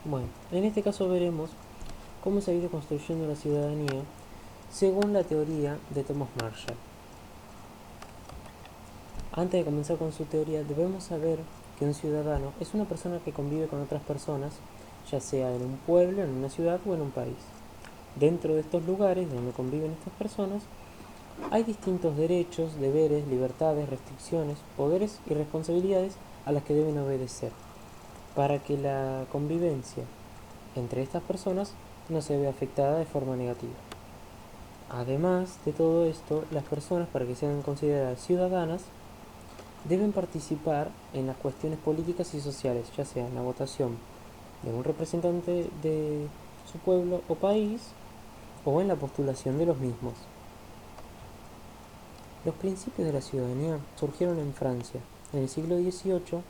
Bueno, en este caso veremos cómo se ha ido construyendo la ciudadanía según la teoría de Thomas Marshall. Antes de comenzar con su teoría, debemos saber que un ciudadano es una persona que convive con otras personas, ya sea en un pueblo, en una ciudad o en un país. Dentro de estos lugares donde conviven estas personas, hay distintos derechos, deberes, libertades, restricciones, poderes y responsabilidades a las que deben obedecer, para que la convivencia entre estas personas no se vea afectada de forma negativa. Además de todo esto, las personas, para que sean consideradas ciudadanas, deben participar en las cuestiones políticas y sociales, ya sea en la votación de un representante de su pueblo o país o en la postulación de los mismos. Los principios de la ciudadanía surgieron en Francia, en el siglo XVIII,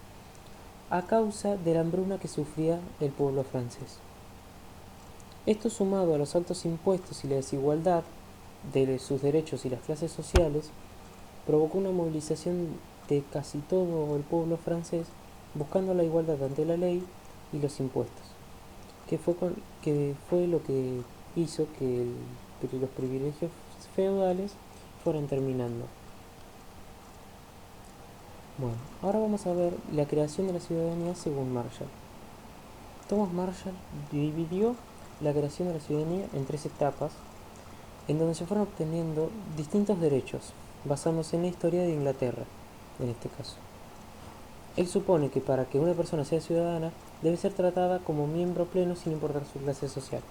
a causa de la hambruna que sufría el pueblo francés. Esto, sumado a los altos impuestos y la desigualdad de sus derechos y las clases sociales, provocó una movilización de casi todo el pueblo francés buscando la igualdad ante la ley y los impuestos, que fue lo que hizo que los privilegios feudales fueran terminando. Bueno, ahora vamos a ver la creación de la ciudadanía según Marshall. Thomas Marshall dividió la creación de la ciudadanía en tres etapas, en donde se fueron obteniendo distintos derechos, basándose en la historia de Inglaterra, en este caso. Él supone que para que una persona sea ciudadana, debe ser tratada como miembro pleno sin importar su clase social.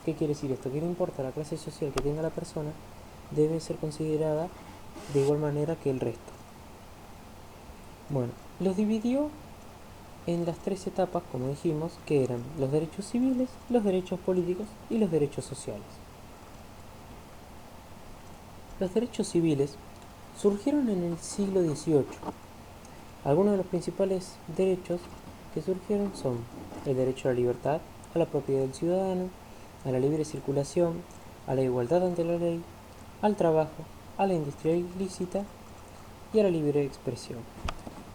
¿Qué quiere decir esto? Que no importa la clase social que tenga la persona, debe ser considerada de igual manera que el resto. Bueno, los dividió en las tres etapas, como dijimos, que eran los derechos civiles, los derechos políticos y los derechos sociales. Los derechos civiles surgieron en el siglo XVIII. Algunos de los principales derechos que surgieron son el derecho a la libertad, a la propiedad del ciudadano, a la libre circulación, a la igualdad ante la ley, al trabajo, a la industria ilícita y a la libre expresión.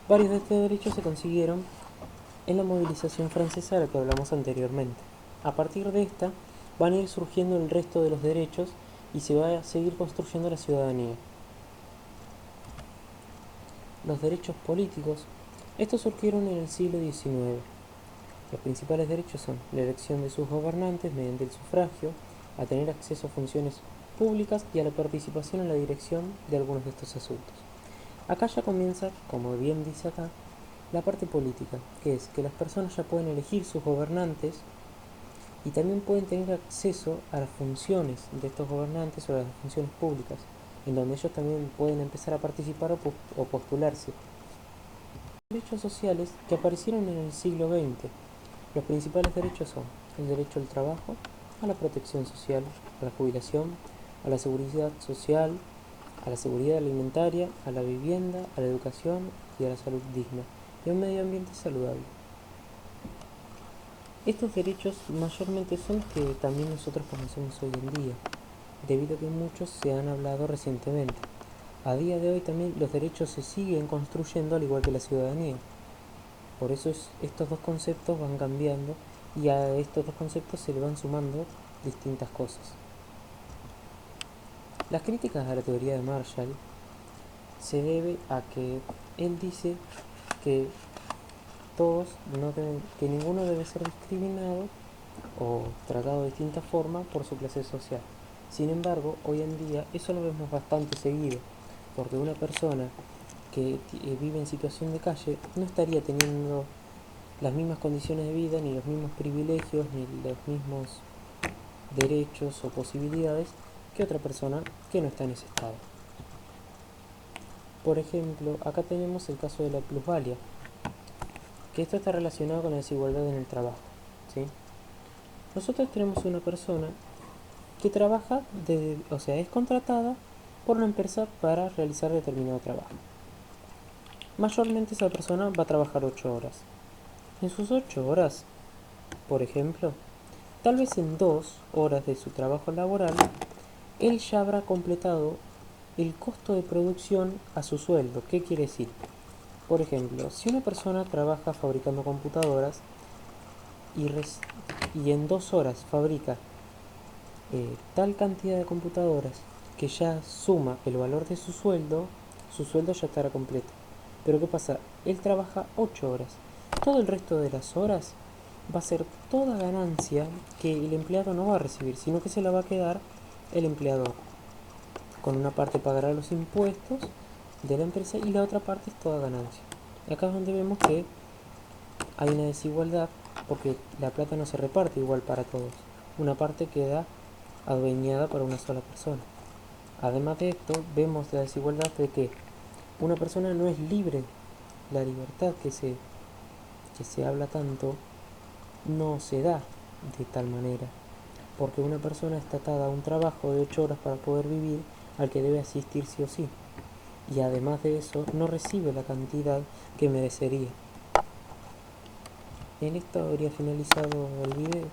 Varios de estos derechos se consiguieron en la movilización francesa de la que hablamos anteriormente. A partir de esta van a ir surgiendo el resto de los derechos y se va a seguir construyendo la ciudadanía. Los derechos políticos, estos surgieron en el siglo XIX. Los principales derechos son la elección de sus gobernantes mediante el sufragio, a tener acceso a funciones públicas y a la participación en la dirección de algunos de estos asuntos. Acá ya comienza, como bien dice acá, la parte política, que es que las personas ya pueden elegir sus gobernantes y también pueden tener acceso a las funciones de estos gobernantes o a las funciones públicas, en donde ellos también pueden empezar a participar o postularse. Derechos sociales que aparecieron en el siglo XX. Los principales derechos son el derecho al trabajo, a la protección social, a la jubilación, a la seguridad social, a la seguridad alimentaria, a la vivienda, a la educación y a la salud digna, y a un medio ambiente saludable. Estos derechos mayormente son los que también nosotros conocemos hoy en día, debido a que muchos se han hablado recientemente. A día de hoy también los derechos se siguen construyendo al igual que la ciudadanía. Por eso estos dos conceptos van cambiando y a estos dos conceptos se le van sumando distintas cosas. Las críticas a la teoría de Marshall se debe a que él dice que que ninguno debe ser discriminado o tratado de distinta forma por su clase social. Sin embargo, hoy en día eso lo vemos bastante seguido, porque una persona que vive en situación de calle no estaría teniendo las mismas condiciones de vida, ni los mismos privilegios, ni los mismos derechos o posibilidades que otra persona que no está en ese estado. Por ejemplo, acá tenemos el caso de la plusvalía, que esto está relacionado con la desigualdad en el trabajo, ¿sí? Nosotros tenemos una persona que trabaja, o sea, es contratada por una empresa para realizar determinado trabajo. Mayormente esa persona va a trabajar 8 horas. En sus 8 horas, por ejemplo, tal vez en 2 horas de su trabajo laboral, él ya habrá completado el costo de producción a su sueldo. ¿Qué quiere decir? Por ejemplo, si una persona trabaja fabricando computadoras, y en 2 horas fabrica tal cantidad de computadoras que ya suma el valor de su sueldo ya estará completo. Pero ¿qué pasa? Él trabaja 8 horas. Todo el resto de las horas va a ser toda ganancia que el empleado no va a recibir, sino que se la va a quedar el empleador. Con una parte pagará los impuestos de la empresa y la otra parte es toda ganancia. Acá es donde vemos que hay una desigualdad porque la plata no se reparte igual para todos. Una parte queda adueñada para una sola persona. Además de esto, vemos la desigualdad de que una persona no es libre. La libertad que se habla tanto no se da de tal manera, porque una persona está atada a un trabajo de 8 horas para poder vivir al que debe asistir sí o sí, y además de eso no recibe la cantidad que merecería. En esto habría finalizado el video.